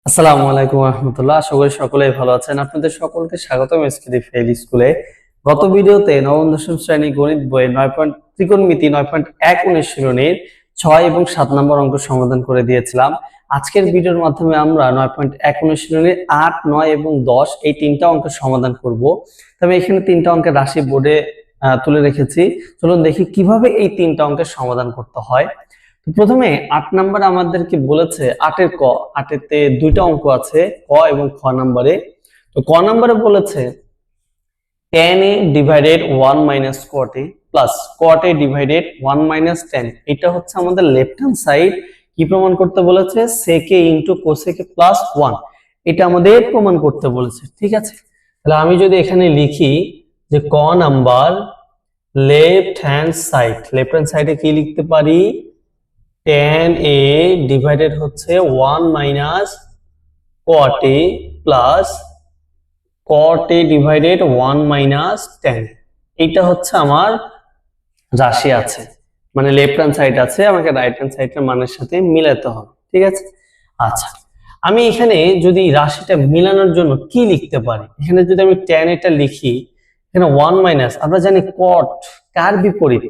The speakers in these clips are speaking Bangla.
আসসালামু আলাইকুম রহমতুল্লাহ। আশা করি সকলেই ভালো আছেন। আপনাদের সকলকে স্বাগতম এসকেডি ফেইল স্কুলে। গত ভিডিওতে নবম দশম শ্রেণী গণিত বইয়ের 9 ত্রিকোণমিতি 9.1 অনুশীলনীর 6 এবং 7 নম্বর অঙ্ক সমাধান করে দিয়েছিলাম। আজকের ভিডিওর মাধ্যমে আমরা 9.1 অনুশীলনীর 8, 9 এবং 10 এই তিনটা অঙ্ক সমাধান করব। তবে এখানে তিনটা অঙ্কের রাশি বোর্ডে তুলে রেখেছি। চলুন দেখি কিভাবে এই তিনটা অঙ্কের সমাধান করতে হয়। প্রথমে 8 নাম্বার আমাদেরকে বলেছে 8 ক 8 দুইটা অঙ্ক আছে, ক এবং খ নাম্বারে। তো ক নাম্বারে বলেছে tan a divided 1 minus cot a plus cot a divided 1 minus tan। এটা হচ্ছে আমাদের লেফট হ্যান্ড সাইড। কি প্রমাণ করতে বলেছে? sec a into cosec a plus 1। এটা আমাদের প্রমাণ করতে বলেছে, ঠিক আছে। তাহলে আমি যদি এখানে লিখি যে ক নাম্বার লেফট হ্যান্ড সাইডে কি লিখতে পারি? tan a ডিভাইডেড হচ্ছে 1 minus cot a plus cot a divided 1 minus tan। এটা হচ্ছে আমার রাশি আছে, মানে লেফট হ্যান্ড সাইড আছে, আমাকে রাইট হ্যান্ড সাইডের মানের সাথে মিলাতে হবে, ঠিক আছে। আচ্ছা, আমি এখানে যদি রাশিটা মিলানোর জন্য কি লিখতে পারি? এখানে যদি আমি tan এটা লিখি, এখানে 1 মাইনাস, আমরা জানি cot কার বিপরীত?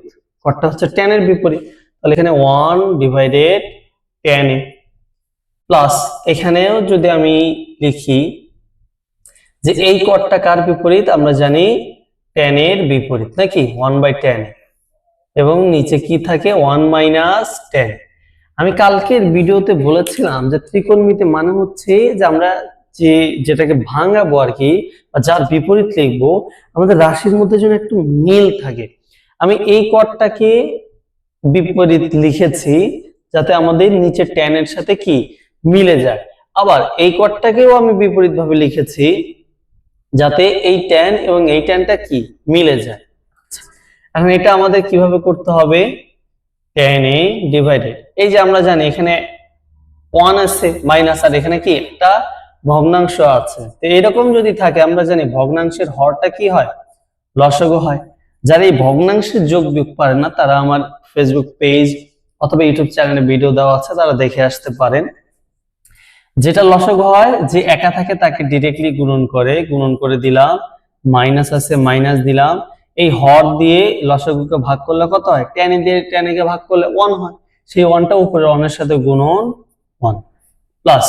cotটা হচ্ছে tan এর বিপরীত। তাহলে এখানে 1 ডিভাইডেড tan a প্লাস এখানেও যদি আমি লিখি যে এই cotটা কার বিপরীত? আমরা জানি tan এর বিপরীত, নাকি 1/tan। এবং নিচে কি থাকে? 1 মাইনাস tan। আমি কালকের ভিডিওতে বলেছিলাম যে ত্রিকোণমিতি মানে হচ্ছে যে আমরা যেটাকে ভাঙাবো আর কি, বা যার বিপরীত লিখবো, আমাদের রাশির মধ্যে যেন একটু মিল থাকে। আমি এই cotটাকে বিপরীত লিখেছি যাতে আমাদের নিচে tan এর সাথে কি মিলে যায়। আবার এই cotটাকেও আমি বিপরীত ভাবে লিখেছি যাতে এই tan এবং এই tanটা কি মিলে যায়। এখন এটা আমাদের কিভাবে করতে হবে? tan a ডিভাইডেড, এই যে আমরা জানি এখানে 1 আছে মাইনাস, আর এখানে কি একটা ভগ্নাংশ আছে। তো এরকম যদি থাকে, আমরা জানি ভগ্নাংশের হরটা কি হয়? লসাগু হয়। যারা এই ভগ্নাংশের যোগ বিয়োগ পারে না তারা আমার ফেসবুক পেজ অথবা ইউটিউব চ্যানেলে ভিডিও দেওয়া আছে, তারা দেখে আসতে পারেন। যেটা লসাগু হয়, যে একা থাকে তাকে ডিরেক্টলি গুণন করে দিলাম, মাইনাস আছে মাইনাস দিলাম, এই হর দিয়ে লসাগুকে ভাগ করলে কত হয়? tan a দিয়ে tan a কে ভাগ করলে 1 হয়, সেই 1টা উপরে 1 এর সাথে গুণন 1 প্লাস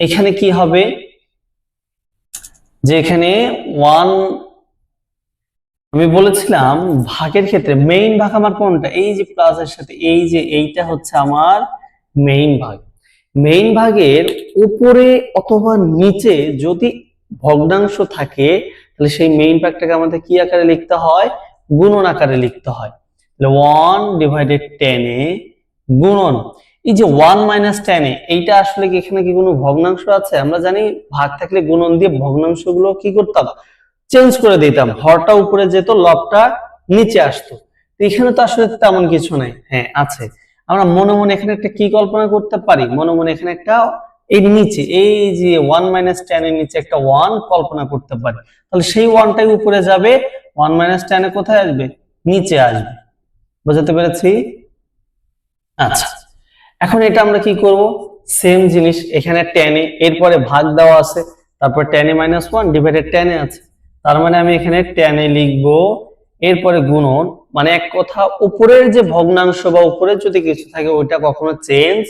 এখানে কি হবে? যে এখানে 1, আমি বলেছিলাম ভাগের ক্ষেত্রে মেইন ভাগ আমার কোনটা? এই যে প্লাস এর সাথে এই যে এইটা হচ্ছে আমার মেইন ভাগ। মেইন ভাগের উপরে অথবা নিচে যদি ভগ্নাংশ থাকে তাহলে সেই মেইন ভাগটাকে আমাদের কি আকারে লিখতে হয়? গুণন আকারে লিখতে হয়। তাহলে 1 ডিভাইডেড tan a গুণন এই যে 1 মাইনাস tan a, এইটা আসলে কি এখানে কি কোনো ভগ্নাংশ আছে? আমরা জানি ভাগ থাকলে গুণন দিয়ে ভগ্নাংশগুলো কি করতাম? চেঞ্জ করে দিতাম, হরটা উপরে যেত, লবটা নিচে আসতো। এখানে তো আসলে তেমন কিছু নাই। হ্যাঁ আছে, আমরা মনে মনে এখানে একটা কি কল্পনা করতে পারি? মনে মনে এখানে একটা এই নিচে এই যে 1 মাইনাস tan এর নিচে একটা 1 কল্পনা করতে পারি। তাহলে সেই 1টাই উপরে যাবে, 1 মাইনাস tan এ কোথায় আসবে? নিচে আসবে। বুঝতে পেরেছি? আচ্ছা, এখন এটা আমরা কি করব? সেম জিনিস, এখানে tan a, এরপরে ভাগ দেওয়া আছে, তারপর tan a minus 1 divided tan a আছে। তার মানে আমি এখানে tan a লিখবো, এরপরে গুণন, মানে এক কথা উপরের যে ভগ্নাংশ বা উপরে যদি কিছু থাকে ওইটা কখনো চেঞ্জ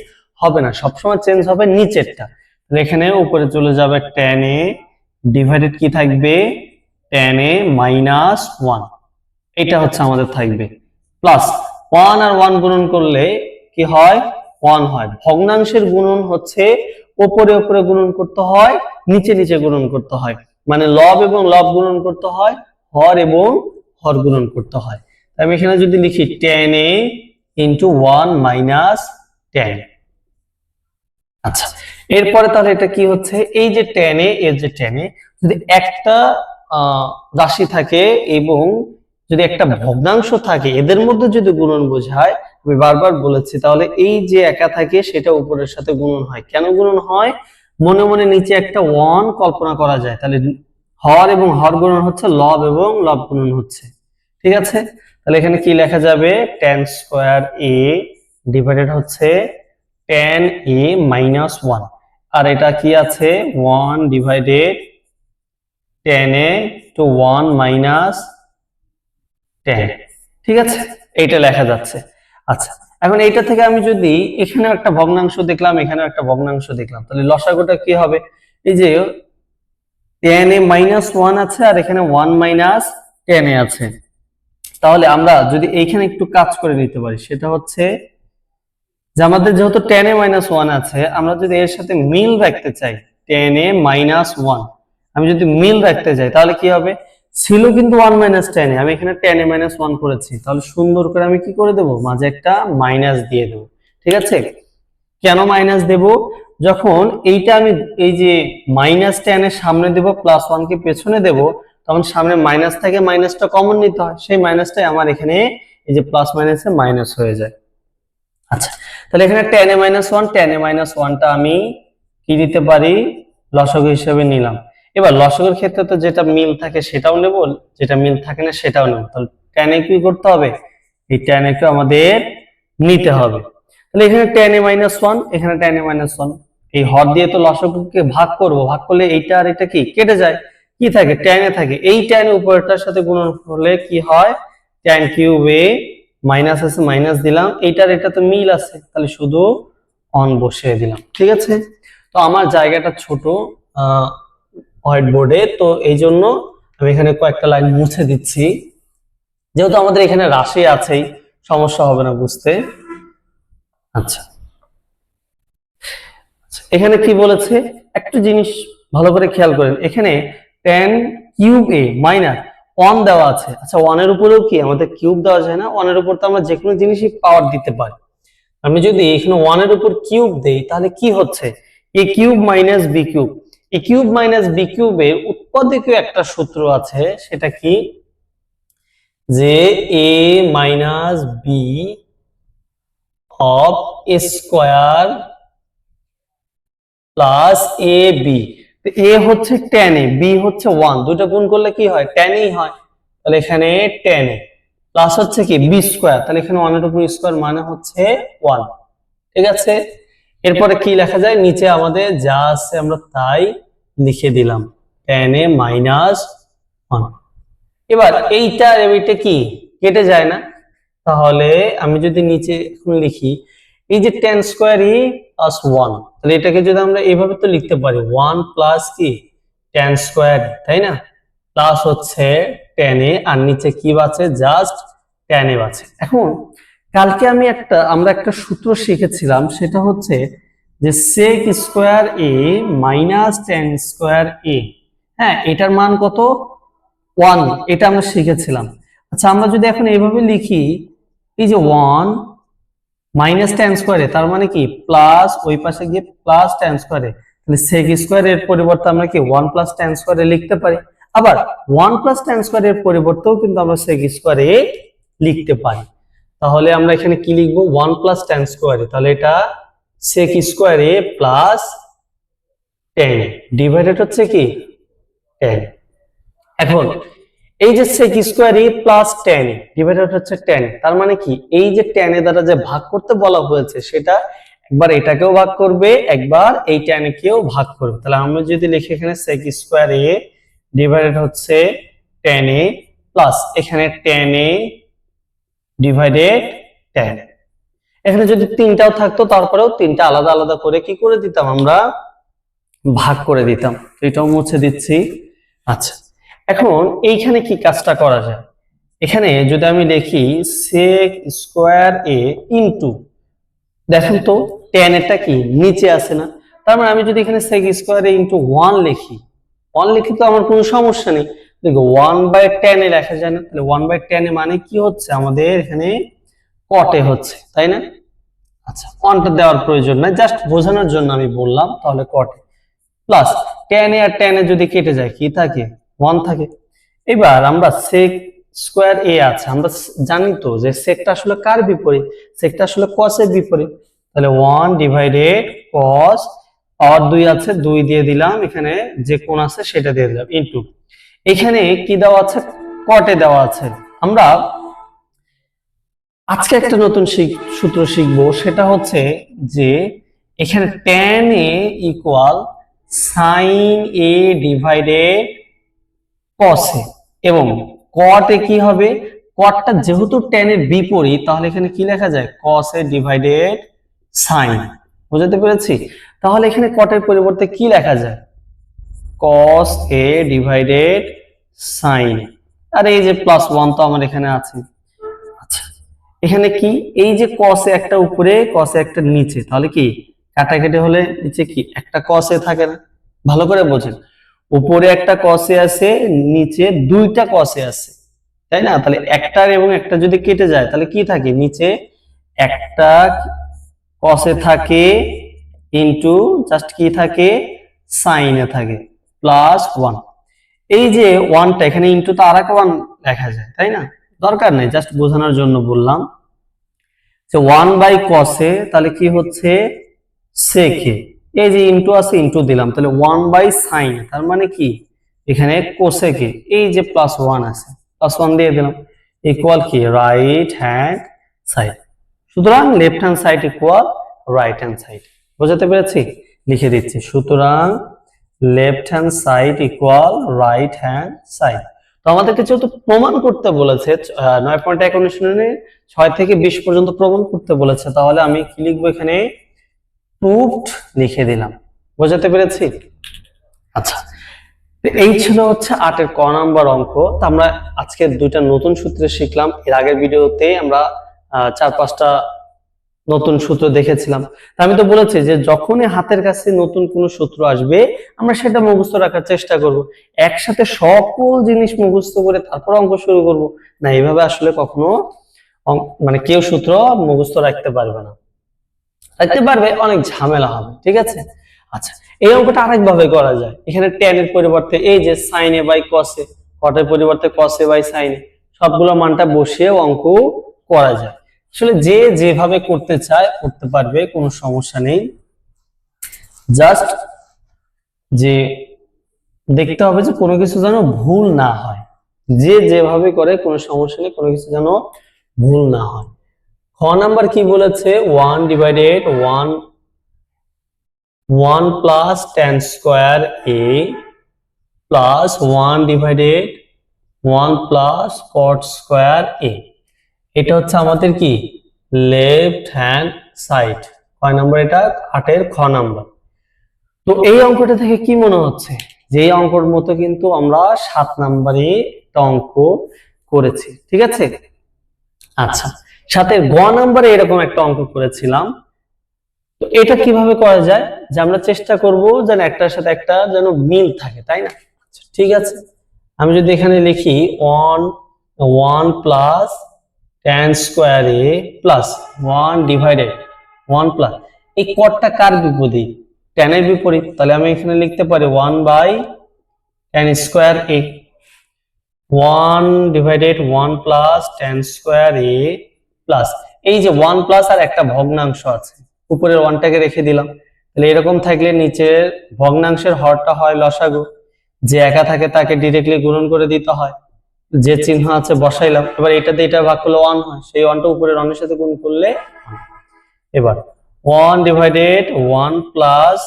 হবে না, সবসময় চেঞ্জ হবে নিচেরটা। তাহলে এখানে উপরে চলে যাবে tan a ডিভাইডেড কি থাকবে? tan a মাইনাস 1, এটা হচ্ছে আমাদের থাকবে প্লাস 1 আর 1 গুণন করলে কি হয়? 1 হয়। ভগ্নাংশের গুণন হচ্ছে উপরে উপরে গুণন করতে হয়, নিচে নিচে গুণন করতে হয়, মানে লব এবং লব গুণন করতে হয়, হর এবং হর গুণন করতে হয়। আমি এখানে যদি লিখি tan a into 1 minus tan। আচ্ছা, এরপরে তাহলে এটা কি হচ্ছে? এই যে tan a, এর যে tan a যদি একটা রাশি থাকে এবং যদি একটা ভগ্নাংশ থাকে, এদের মধ্যে যদি গুণন বোঝায়, আমি বারবার বলেছি, তাহলে এই যে একা থাকে সেটা উপরের সাথে গুণন হয়। কেন গুণন হয়? মনে মনে নিচে একটা 1 কল্পনা করা যায়, তাহলে হর এবং হর গুণন হচ্ছে, লব এবং লব গুণন হচ্ছে, ঠিক আছে। তাহলে এখানে কি লেখা যাবে? tan স্কয়ার a ডিভাইডেড হচ্ছে tan a মাইনাস 1। আর এটা কি আছে 1 ডিভাইডেড 10a টু 1 মাইনাস 10, ঠিক আছে, এইটা লেখা যাচ্ছে। আচ্ছা, এখন এইটা থেকে আমি যদি এখানে একটা ভগ্নাংশ দেখলাম, এখানে একটা ভগ্নাংশ দেখলাম, তাহলে লসাগুটা কি হবে? এই যে 10a মাইনাস 1 আছে আর এখানে 1 মাইনাস 10a আছে। তাহলে আমরা যদি এইখানে একটু কাজ করে নিতে পারি, সেটা হচ্ছে যে আমাদের যেহেতু 10a মাইনাস 1 আছে, আমরা যদি এর সাথে মিল রাখতে চাই 10a মাইনাস 1, আমি যদি মিল রাখতে চাই তাহলে কি হবে? ছিল কিন্তু 1 মাইনাস 10a, আমি এখানে 10a মাইনাস 1 করেছি, তাহলে সুন্দর করে আমি কি করে দেব? মাঝে একটা মাইনাস দিয়ে দেব, ঠিক আছে? কেন মাইনাস দেব? যখন এইটা আমি এই যে মাইনাস 10 এর সামনে দেব, প্লাস 1 কে পেছনে দেব, তখন সামনে মাইনাস থেকে মাইনাসটা কমন নিতে হয়, সেই মাইনাসটাই আমার এখানে এই যে প্লাস মাইনাসে মাইনাস হয়ে যায়। আচ্ছা, তাহলে এখানে 10a মাইনাস 1, 10a মাইনাস 1টা আমি কি দিতে পারি? লসাগু হিসেবে নিলাম। এবার লসাগুর ক্ষেত্রে তো যেটা মিল থাকে সেটাও নেব, যেটা মিল থাকে না সেটাও নেব। তাহলে 10a কি করতে হবে? এই 10a কে আমাদের নিতে হবে। তাহলে এখানে 10a মাইনাস 1, এখানে 10a মাইনাস 1, এই হর দিয়ে তো লসাগুকে ভাগ করব, ভাগ করলে এইটা আর এটা কি কেটে যায়, কি থাকে? 10a থাকে। এই 10 উপরটার সাথে গুণন করলে কি হয়? 10 কিউব a মাইনাস আছে, মাইনাস দিলাম, এইটার এটা তো মিল আছে, তাহলে শুধু অন বসিয়ে দিলাম, ঠিক আছে? তো আমার জায়গাটা ছোট হোয়াইট বোর্ডে, তো এই জন্য আমি এখানে কয়েকটা লাইন মুছে দিচ্ছি, যেহেতু আমাদের এখানে রাশি আছেই, সমস্যা হবে না বুঝতে। আচ্ছা, এখানে কি বলেছে একটু জিনিস ভালো করে খেয়াল করেন, এখানে 10 কিউব a মাইনাস 1 দেওয়া আছে। আচ্ছা, 1 এর উপরেও কি আমাদের কিউব দেওয়া যায় না? 1 এর উপর তো আমরা যে কোনো জিনিসই পাওয়ার দিতে পারি। আমি যদি এখানে 1 এর উপর কিউব দেই তাহলে কি হচ্ছে? a cube minus b cube. a cube minus b কিউবের উৎপাদকীয় একটা সূত্র আছে, সেটা কি? যে a minus b of a square plus A B. A হচ্ছে 10a, বি হচ্ছে 1, দুটো গুণ করলে কি হয়? 10a হয়। তাহলে এখানে 10a প্লাস হচ্ছে কি বি স্কয়ার, তাহলে এখানে 1 এর উপর স্কয়ার মানে হচ্ছে 1, ঠিক আছে? এরপরে কি লেখা যায়? নিচে আমাদের যা আছে আমরা তাই লিখে দিলাম, 10a মাইনাস 1। এবার এইটা এইটা কি কেটে যায় না? তাহলে আমি যদি নিচে এখন লিখি, এই যে 10 স্কয়ার এ প্লাস 1, তাহলে এটাকে যদি আমরা এইভাবে তো লিখতে পারি 1 প্লাস কি 10 স্কয়ার, তাই না? প্লাস হচ্ছে 10a, আর নিচে কি বাঁচে? জাস্ট 10a বাঁচে। এখন কালকে আমরা একটা সূত্র শিখেছিলাম, সেটা হচ্ছে যে sec square a minus 10 square a, হ্যাঁ, এটার মান কত? 1, এটা আমরা শিখেছিলাম। আচ্ছা, আমরা যদি এখন এইভাবে লিখি, এই যে 1 মাইনাস 10 স্কয়ারে, তার মানে কি প্লাস ওই পাশে গিয়ে প্লাস 10 স্কয়ারে, তাহলে sec স্কয়ার এর পরিবর্তে আমরা কি 1 প্লাস 10 স্কয়ারে লিখতে পারি। আবার 1 প্লাস 10 স্কয়ার এর পরিবর্তেও কিন্তু আমরা sec স্কয়ারে লিখতে পারি। তাহলে আমরা এখানে কি লিখবো? 1 প্লাস 10 স্কয়ারে, তাহলে এটা sec স্কয়ারে প্লাস 10 ডিভাইডেড হচ্ছে কি 10। এখন এই যে sec square a plus 10 divided হচ্ছে 10, তার মানে কি এই যে 10 এর দ্বারা যে ভাগ করতে বলা হয়েছে সেটা একবার এটাকেও ভাগ করবে, একবার এই 10 কেও ভাগ করবে। তাহলে আমরা যদি লিখি এখানে sec স্কয়ার a ডিভাইডেড হচ্ছে 10a প্লাস এখানে 10a ডিভাইডেড 10, এখানে যদি তিনটাও থাকতো তারপরেও তিনটা আলাদা আলাদা করে কি করে দিতাম? আমরা ভাগ করে দিতাম। এটাও মুছে দিচ্ছি। আচ্ছা, এখন এইখানে কি কাজটা করা যায়? এখানে যদি আমি লিখি sec স্কয়ার a ইনটু, দেখেন তো 10 এটা কি নিচে আছে না? তার মানে আমি যদি এখানে sec স্কয়ার a ইনটু 1 লিখি, 1 লিখি তো আমার কোনো সমস্যা নেই। দেখো 1/10 এ লেখা যায় না? তাহলে 1/10 এ মানে কি হচ্ছে? আমাদের এখানে cot a হচ্ছে, তাই না? আচ্ছা, 1টা দেওয়ার প্রয়োজন নাই, জাস্ট বোঝানোর জন্য আমি বললাম। তাহলে cot a প্লাস 10 আর 10 যদি কেটে যায় কি থাকে? 1 থাকে। এবার আমরা sec স্কয়ার a আছে, আমরা জানি তো যে secটা আসলে কার বিপরীত? secটা আসলে cos এর বিপরীত। তাহলে 1 ডিভাইডেড cos, আর 2 আছে, 2 দিয়ে দিলাম, এখানে যে কোণ আছে সেটা দিয়ে দিলাম, ইনটু এখানে কি দেওয়া আছে? cot a দেওয়া আছে। আমরা আজকে একটা নতুন সূত্র শিখবো, সেটা হচ্ছে যে এখানে tan a equal sin a divided cos a, এবং cot a কি হবে, cotটা যেহেতু tan এর বিপরীত তাহলে এখানে কি লেখা যায়, cos a ডিভাইডেড sin। বুঝতে পেরেছি? তাহলে এখানে cot এর পরিবর্তে কি লেখা যায়, cos a ডিভাইডেড sin। আর এই যে +1 তো আমার এখানে আছে। আচ্ছা, এখানে কি, এই যে cos a একটা উপরে cos a একটা নিচে, তাহলে কি কাটাকাটি হলে নিচে কি একটা cos a থাকে না? ভালো করে বোঝেন, উপরে একটা cos a আছে, নিচে দুইটা cos a আছে, তাই না? তাহলে একটার এবং একটা যদি কেটে যায় তাহলে কি থাকে, নিচে একটা cos a থাকে ইনটু জাস্ট কি থাকে, sin a থাকে +1। এই যে 1টা এখানে ইনটু তো আরেকটা 1 লেখা যায়, তাই না? দরকার নেই, জাস্ট বোঝানোর জন্য বললাম যে 1/cos a তাহলে কি হচ্ছে sec a, এই যে ইনটু আছে ইনটু দিলাম, তাহলে 1/sin a তার মানে কি এখানে cosec a, এই যে +1 আছে +1 দিয়ে দিলাম, ইকুয়াল কি রাইট হ্যান্ড সাইড। সুতরাং left hand side equal right hand side. বুঝতে পেরেছি? লিখে দিচ্ছি, সুতরাং left hand side equal right hand side. তো আমাদেরকে যেহেতু প্রমাণ করতে বলেছে 9.1 অনুশীলনে 6 থেকে 20 পর্যন্ত প্রমাণ করতে বলেছে, তাহলে আমি কি লিখবো এখানে, প্রুভড লিখে দিলাম। বুঝতে পেরেছি? আচ্ছা, এই ছিল হচ্ছে 8 এর ক নাম্বার অঙ্ক। তো আমরা আজকে দুইটা নতুন সূত্র শিখলাম। এর আগের ভিডিওতে আমরা 4-5টা নতুন সূত্র দেখেছিলাম। আমি তো বলেছি যে যখনই হাতের কাছে নতুন কোনো সূত্র আসবে আমরা সেটা মুখস্থ রাখার চেষ্টা করব, একসাথে সকল জিনিস মুখস্থ করে তারপর অঙ্ক শুরু করব না। এইভাবে আসলে কখনো মানে কেউ সূত্র মুখস্থ রাখতে পারবে না, রাখতে পারবে অনেক ঝামেলা হবে। ঠিক আছে? আচ্ছা, এই অঙ্কটা আরেকভাবে করা যায়। এখানে tan এর পরিবর্তে এই যে sin a by cos a, cot এর পরিবর্তে cos a by sin a, সবগুলো মানটা বসিয়ে অঙ্ক করা যায়। আসলে যে যেভাবে করতে চায় করতে পারবে, কোনো সমস্যা নেই। জাস্ট যে দেখতে হবে যে কোনো কিছু যেন ভুল না হয়, যে যেভাবে করে কোনো সমস্যা নেই, কোনো কিছু যেন ভুল না হয়। খ নাম্বার কি বলেছে, 1 divided 1 plus tan square a plus 1 divided 1 plus cot square a, এটা হচ্ছে আমাদের কি লেফট হ্যান্ড সাইড। কয় নাম্বার এটা, 8 এর খ নাম্বার। তো এই অঙ্কটা থেকে কি মনে হচ্ছে যে এই অঙ্কর মতো কিন্তু আমরা 7 নাম্বারে একটা অঙ্ক করেছি। ঠিক আছে? আচ্ছা, সাথে গ নাম্বারে এরকম একটা অঙ্ক করেছিলাম। তো এটা কিভাবে করা যায়, যে আমরা চেষ্টা করব যেন একটার সাথে একটা যেন মিল থাকে, তাই না? আচ্ছা, ঠিক আছে, আমি যদি এখানে লিখি 1 plus tan square a plus 1 divided 1 plus, এই কটটা কার বিপরীত, tan এর বিপরীত, তাহলে আমি এখানে লিখতে পারি 1 by tan square a, 1 divided 1 plus tan square a plus, এই যে 1 প্লাস আর একটা ভগ্নাংশ আছে, উপরের 1টাকে রেখে দিলাম। তাহলে এরকম থাকলে নিচের ভগ্নাংশের হরটা হয় লসাগু, যে একা থাকে তাকে ডিরেক্টলি গুণন করে দিতে হয়, যে চিহ্ন আছে বসাইলাম। এবার এটা দিয়ে এটা ভাগ করলে 1 হয়, সেই 1টা উপরের 1 এর সাথে গুণ করলে। এবার 1 divided 1 plus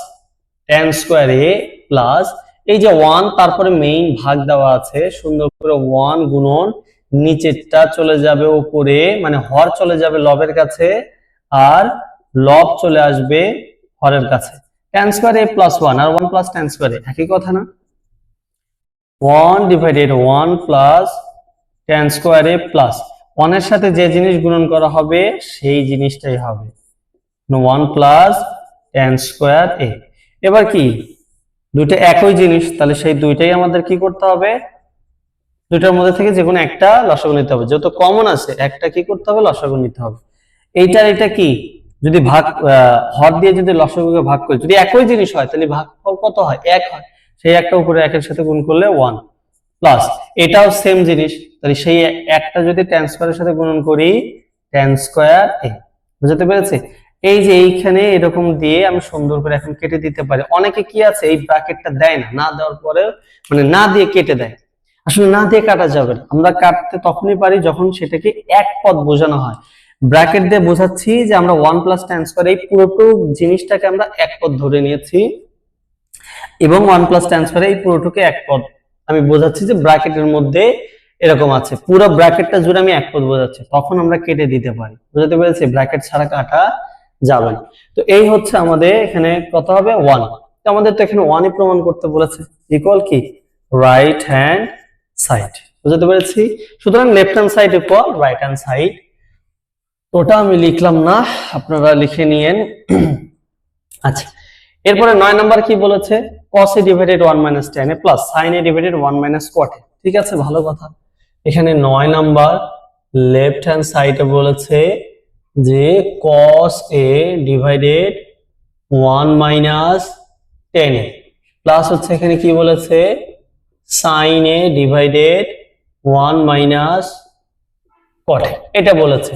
tan square a plus, এই যে 1 তারপরে মেইন ভাগ দেওয়া আছে, সুন্দর করে 1 গুণন নিচেরটা চলে যাবে উপরে, মানে হর চলে যাবে লবের কাছে আর লব চলে আসবে হরের কাছে। tan স্কয়ার a প্লাস 1 আর 1 প্লাস tan স্কয়ার a একই কথা না? 1 divided 1 plus tan square a plus 1 এর সাথে যে জিনিস গুণন করা হবে সেই জিনিসটাই হবে 1 প্লাস tan স্কয়ার a। এবার কি দুইটা একই জিনিস, তাহলে সেই দুইটাই আমাদের কি করতে হবে, দুইটার মধ্যে থেকে যে কোনো একটা লসাগু নিতে হবে, যেহেতু কমন আছে একটা কি করতে হবে, লসাগু নিতে হবে। এইটার এটা কি, যদি ভাগ হর দিয়ে যদি লসাগুকে ভাগ করি, যদি একই জিনিস হয় তাহলে ভাগফল কত হয়, 1 হয়, সেই একটা উপরে 1 এর সাথে গুণ করলে 1 প্লাস এটাও সেম জিনিস, তাহলে সেই একটা যদি tan স্কয়ারের সাথে গুণন করি tan স্কয়ার a। বুঝতে পেরেছি? এই যে এইখানে এরকম দিয়ে আমি সুন্দর করে এখন কেটে দিতে পারি। অনেকে কি আছে এই ব্র্যাকেটটা দেয় না, না দেওয়ার পরে মানে না দিয়ে কেটে দেয়। আসলে না দিয়ে কাটা যাবে না, আমরা কাটতে তখনই পারি যখন সেটাকে এক পদ বোঝানো হয়, ব্র্যাকেট দিয়ে বোঝাচ্ছি যে আমরা 1 প্লাস tan স্কয়ার এই পুরোটুকু জিনিসটাকে আমরা এক পদ ধরে নিয়েছি এবং 1 প্লাস tan স্কয়ার এই পুরোটুকু এক পদ আমি বোঝাচ্ছি যে ব্র্যাকেটের মধ্যে এরকম আছে, পুরো ব্র্যাকেটটা জুড়ে আমি এক পদ বোঝাচ্ছি, তখন আমরা কেটে দিতে পারি। বুঝতে পেরেছি? ব্র্যাকেট ছাড়া কাটা যাবে না। তো এই হচ্ছে আমাদের এখানে কত হবে 1। তো আমাদের তো এখানে 1ই প্রমাণ করতে বলেছে, ইকুয়াল কি রাইট হ্যান্ড সাইড। বুঝতে পেরেছি? সুতরাং left hand side equal right hand side. ওটা আমি লিখলাম না, আপনারা লিখে নিয়েন। আচ্ছা, এরপরে 9 নাম্বার কি বলেছে? cos a divided 1 minus tan a plus sin a divided 1 minus cot a। ঠিক আছে, ভালো কথা। এখানে 9 নাম্বার লেফট হ্যান্ড সাইডে বলেছে যে cos a divided 1 minus tan a plus হচ্ছে এখানে কি বলেছে sin a divided 1 minus cot a, এটা বলেছে।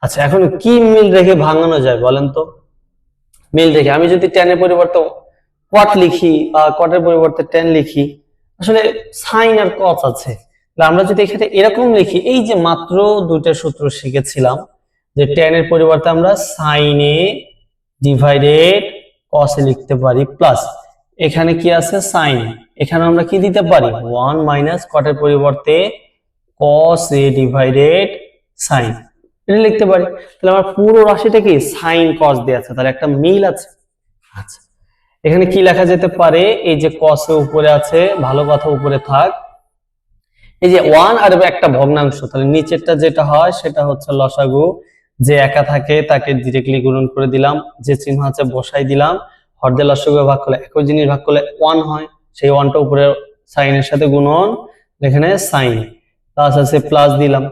আচ্ছা, এখন কি মিল রেখে ভাঙানো যায় বলেন তো? মিল রেখে আমি যদি tan এর পরিবর্তে cot লিখি বা cot এর পরিবর্তে tan লিখি, আসলে sin আর cos আছে, আমরা যদি এখানে এরকম লিখি, এই যে মাত্র দুইটা সূত্র শিখেছিলাম যে tan এর পরিবর্তে আমরা sin a divided cos a লিখতে পারি, প্লাস এখানে কি আছে sin, এখানে আমরা কি দিতে পারি 1 মাইনাস cot এর পরিবর্তে cos a ডিভাইডেড sin, এটা লিখতে পারি। তাহলে আমার পুরো রাশিটা কি sin cos দিয়ে আছে, তাহলে একটা মিল আছে। আচ্ছা, এখানে কি লেখা যেতে পারে? এই যে cos এর উপরে আছে, ভালো কথা উপরে থাক। এই যে 1 আর একটা ভগ্নাংশ, তাহলে নিচেরটা যেটা হয় সেটা হচ্ছে লসাগু। যে একা থাকে তাকে ডিরেক্টলি গুণন করে দিলাম, যে চিহ্ন আছে বসাই দিলাম, হর দিয়ে লসাগু ভাগ করলে একই জিনিস ভাগ করলে 1 হয়, সেই 1টা উপরে sin এর সাথে গুণন, এখানে sin প্লাস আছে প্লাস দিলাম।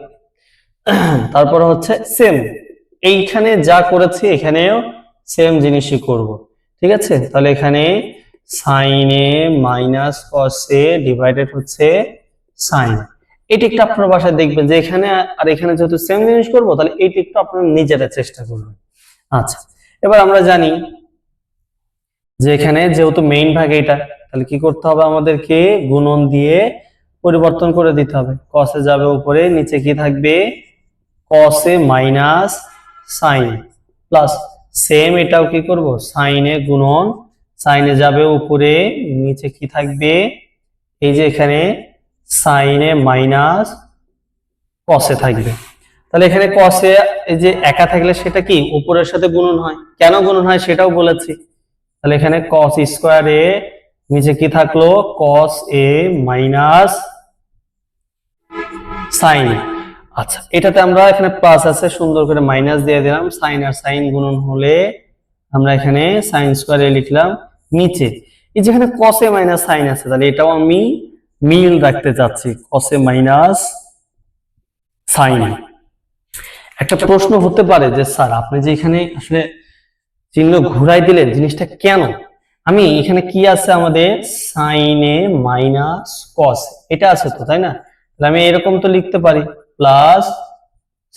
তারপর হচ্ছে সেম, এইখানে যা করেছি এখানেও সেম জিনিসই করব। ঠিক আছে, তাহলে এখানে sin a minus cos a divided হচ্ছে sin, এই টিকটা আপনার বাসায় দেখবেন যে এখানে আর এখানে যেহেতু সেম জিনিস করব, তাহলে এই টিকটা আপনারা নিজেরা চেষ্টা করবেন। আচ্ছা, এবার আমরা জানি যে এখানে যেহেতু মেইন ভাগ এটা, তাহলে কি করতে হবে আমাদেরকে গুণন দিয়ে পরিবর্তন করে দিতে হবে। cos এ যাবে উপরে, নিচে কি থাকবে cos a minus sin plus same এটাও কি করব sin a গুণন, sin a যাবে উপরে, নিচে কি থাকবে এই যে এখানে sin a minus cos a থাকবে। তাহলে এখানে cos a এই যে একা থাকলে সেটা কি উপরের সাথে গুণন হয়, কেন গুণন হয় সেটাও বলেছি। তাহলে এখানে cos স্কয়ার a, নিচে কি থাকলো cos a মাইনাস sin। আচ্ছা, এটাতে আমরা এখানে প্লাস আছে, সুন্দর করে মাইনাস দিয়ে দিলাম, sin আর sin গুণন হলে আমরা এখানে sin স্কয়ার a লিখলাম। নিচে এই যেখানে cos a মাইনাস sin আছে, তাহলে এটাও আমি মিল রাখতে চাচ্ছি, cos a মাইনাস sin। একটা প্রশ্ন হতে পারে যে স্যার আপনি যে এখানে আসলে চিহ্ন ঘুরাই দিলেন, জিনিসটা কেন? আমি এখানে কি আছে আমাদের sin a মাইনাস cos, এটা আছে তো, তাই না? তাহলে আমি এরকম তো লিখতে পারি প্লাস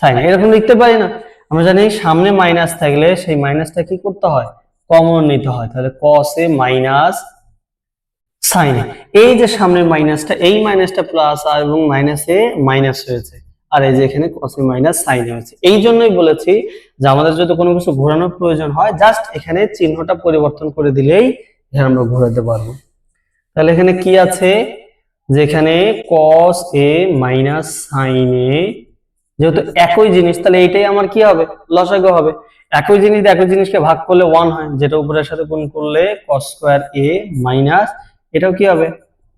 sin, এরকম লিখতে পারি না? আমরা জানি সামনে মাইনাস থাকলে সেই মাইনাসটা কি করতে হয় কমন নিতে হয়, তাহলে cos a minus sin a, এই যে সামনের মাইনাসটা, এই মাইনাসটা প্লাস আর এবং মাইনাসে মাইনাস হয়েছে, আর এই যে এখানে cos a minus sin a হয়েছে। এই জন্যই বলেছি যে আমাদের যদি কোনো কিছু ঘোরানোর প্রয়োজন হয়, জাস্ট এখানে চিহ্নটা পরিবর্তন করে দিলেই এখানে আমরা ঘোরাতে পারবো। তাহলে এখানে কি আছে যে এখানে cos a minus sin a, যেহেতু একই জিনিস তাহলে এইটাই আমার কি হবে লসাগু হবে। একই জিনিস একই জিনিসকে ভাগ করলে 1 হয়, যেটা উপরের সাথে গুণ করলে cos স্কয়ার a মাইনাস এটাও কি হবে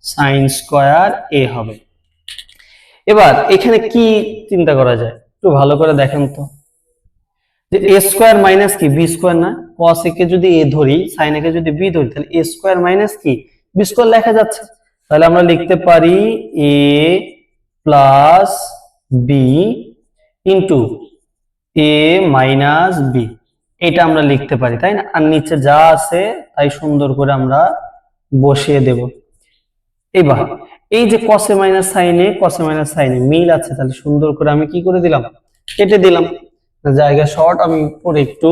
sin স্কয়ার a হবে। এবার এখানে কি চিন্তা করা যায় একটু ভালো করে দেখেন তো, যে a স্কয়ার মাইনাস কি b স্কয়ার না? cos a কে যদি a ধরি, sin a কে যদি b ধরি, তাহলে a স্কয়ার মাইনাস কি b স্কয়ার লেখা যাচ্ছে। তাহলে আমরা লিখতে পারি a plus b into a minus b, এটা আমরা লিখতে পারি, তাই না? আর নিচে যা আছে তাই সুন্দর করে আমরা বসিয়ে দেব। এবার এই যে cos a minus sin a, cos a minus sin a মিল আছে, তাহলে সুন্দর করে আমি কি করে দিলাম কেটে দিলাম, জায়গা শর্ট আমি পরে একটু।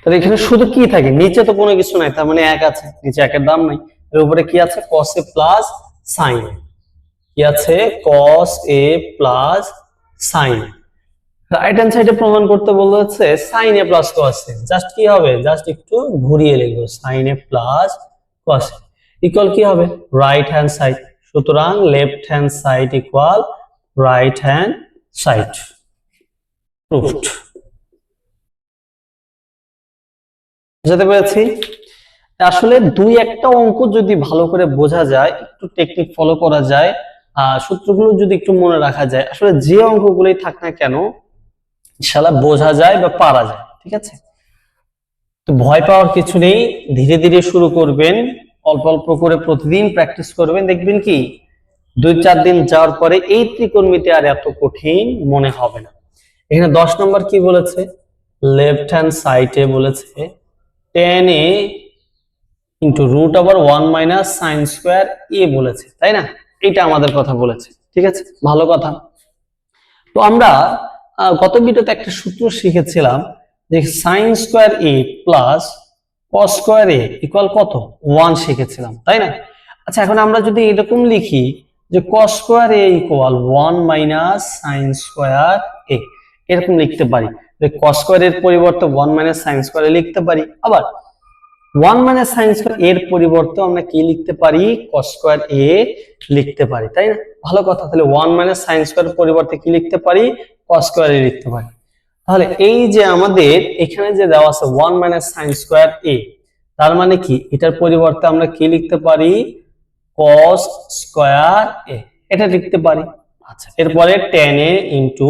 তাহলে এখানে শুধু কি থাকে, নিচে তো কোনো কিছু নাই, তার মানে 1 আছে, নিচে 1 এর দাম নাই, এর উপরে কি আছে cos a plus sin a, কি আছে cos a plus sign. Right hand সাইডে প্রমাণ করতে বলেছে সাইন এ প্লাস কস এ, জাস্ট কি হবে, জাস্ট একটু ঘুরিয়ে লিখবো, সাইন এ প্লাস কস এ ইকুয়াল কি হবে, রাইট হ্যান্ড সাইড। সুতরাং left hand side equal right hand side, proved. বুঝতে পেরেছি? আসলে দুই একটা অঙ্ক যদি ভালো করে বোঝা যায়, একটু টেকনিক ফলো করা যায়, সূত্রগুলো যদি একটু মনে রাখা যায়, আসলে যে অঙ্কগুলোই থাক না কেন ইনশাআল্লাহ বোঝা যায় বা পারা যায়। ঠিক আছে, তো ভয় পাওয়ার কিছু নেই, ধীরে ধীরে শুরু করবেন, অল্প অল্প করে প্রতিদিন প্র্যাকটিস করবেন, দেখবেন কি 2-4 দিন যাওয়ার পরে এই ত্রিকোণমিতি আর এত কঠিন মনে হবে না। এখানে 10 নম্বর কি বলেছে, লেফট হ্যান্ড সাইডে বলেছে tan a into root over 1 minus sine square A বলেছে, তাই না? এটা আমাদের কথা বলেছে, ঠিক আছে, ভালো কথা। তো আমরা গত ভিডিওতে একটা সূত্র শিখেছিলাম যে সাইন স্কোয়ার এ প্লাস কস স্কোয়ার এ ইকুয়াল কত, 1 শিখেছিলাম, তাই না? আচ্ছা, এখন আমরা যদি এরকম লিখি যে কস স্কোয়ার এ ইকুয়াল 1 মাইনাস সাইন স্কোয়ার এ, এরকম লিখতে পারি যে কস স্কোয়ার এর পরিবর্তে 1 মাইনাস সাইন স্কোয়ার এ লিখতে পারি, আবার 1 মাইনাস সাইন স্কোয়ার এর পরিবর্তে আমরা কি লিখতে পারি, কস স্কোয়ার এ লিখতে পারি, তাই না? ভালো কথা। তাহলে 1 মাইনাস সাইন স্কোয়ার এর পরিবর্তে কি লিখতে পারি, কস স্কোয়ার এ লিখতে পারি। তাহলে এই যে আমাদের এখানে যে দেওয়া আছে 1 মাইনাস সাইন স্কোয়ার এ, তার মানে কি এটার পরিবর্তে আমরা কি লিখতে পারি, কস স্কোয়ার এ, এটা লিখতে পারি। আচ্ছা, এরপরে tan a ইনটু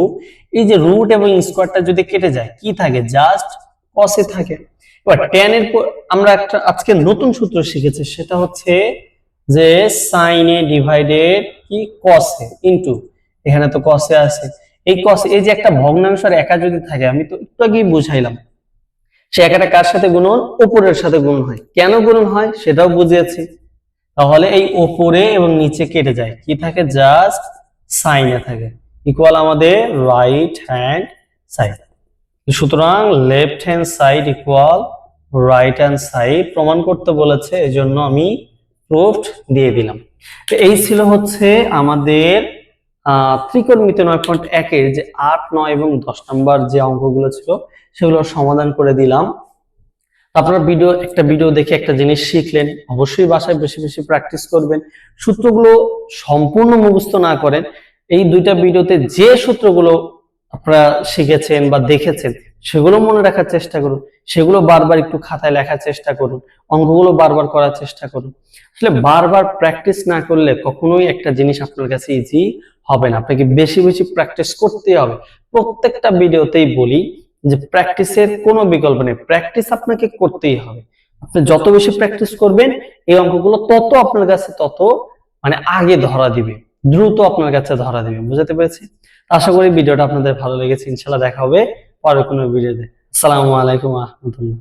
এই যে রুট এবং স্কোয়ারটা যদি কেটে যায় কি থাকে, জাস্ট কস এ থাকে। এবার tan এর আমরা একটা আজকে নতুন সূত্র শিখেছি, সেটা হচ্ছে যে sin a ডিভাইডেড কি cos a ইনটু, এখানে তো cos a আছে, এই cos এই যে একটা ভগ্নাংশের একা যদি থাকে, আমি তো একটু আগেই বুঝাইলাম, সে একাটা কার সাথে গুণন, উপরের সাথে গুণন হয়। কেন গুণন হয় সেটাও বুঝিয়েছি। তাহলে এই উপরে এবং নিচে কেটে যায়, কি থাকে, জাস্ট সাইন এ থাকে, ইকুয়াল আমাদের রাইট হ্যান্ড সাইড। সুতরাং left hand side equal right hand side প্রমাণ করতে বলেছে, এজন্য আমি প্রুফড দিয়ে দিলাম। তো এই ছিল হচ্ছে আমাদের ত্রিকোণমিতি 9.1 এর যে 8, 9 এবং 10 নম্বর যে অঙ্কগুলো ছিল সেগুলোর সমাধান করে দিলাম। আপনারা একটা ভিডিও দেখে একটা জিনিস শিখলেন, অবশ্যই বাসায় বেশি বেশি প্র্যাকটিস করবেন। সূত্রগুলো সম্পূর্ণ মুখস্থ না করেন, এই দুইটা ভিডিওতে যে সূত্রগুলো আপনারা শিখেছেন বা দেখেছেন সেগুলো মনে রাখার চেষ্টা করুন, সেগুলো বারবার একটু খাতায় লেখার চেষ্টা করুন, অঙ্কগুলো বারবার করার চেষ্টা করুন। আসলে বারবার প্র্যাকটিস না করলে কখনোই একটা জিনিস আপনার কাছে ইজি হবে না, আপনাকে বেশি বেশি প্র্যাকটিস করতে হবে। প্রত্যেকটা ভিডিওতেই বলি যে প্র্যাকটিসের কোনো বিকল্প নেই, প্র্যাকটিস আপনাকে করতেই হবে। আপনি যত বেশি প্র্যাকটিস করবেন এই অঙ্কগুলো তত আপনার কাছে তত মানে আগে ধরা দিবে, দ্রুত আপনার কাছে ধরা দিবে। বুঝতে পেরেছি? আশা করি ভিডিওটা আপনাদের ভালো লেগেছে। ইনশাআল্লাহ দেখা হবে পরের কোনো ভিডিওতে। আসসালামু আলাইকুম ওয়া রাহমাতুল্লাহ।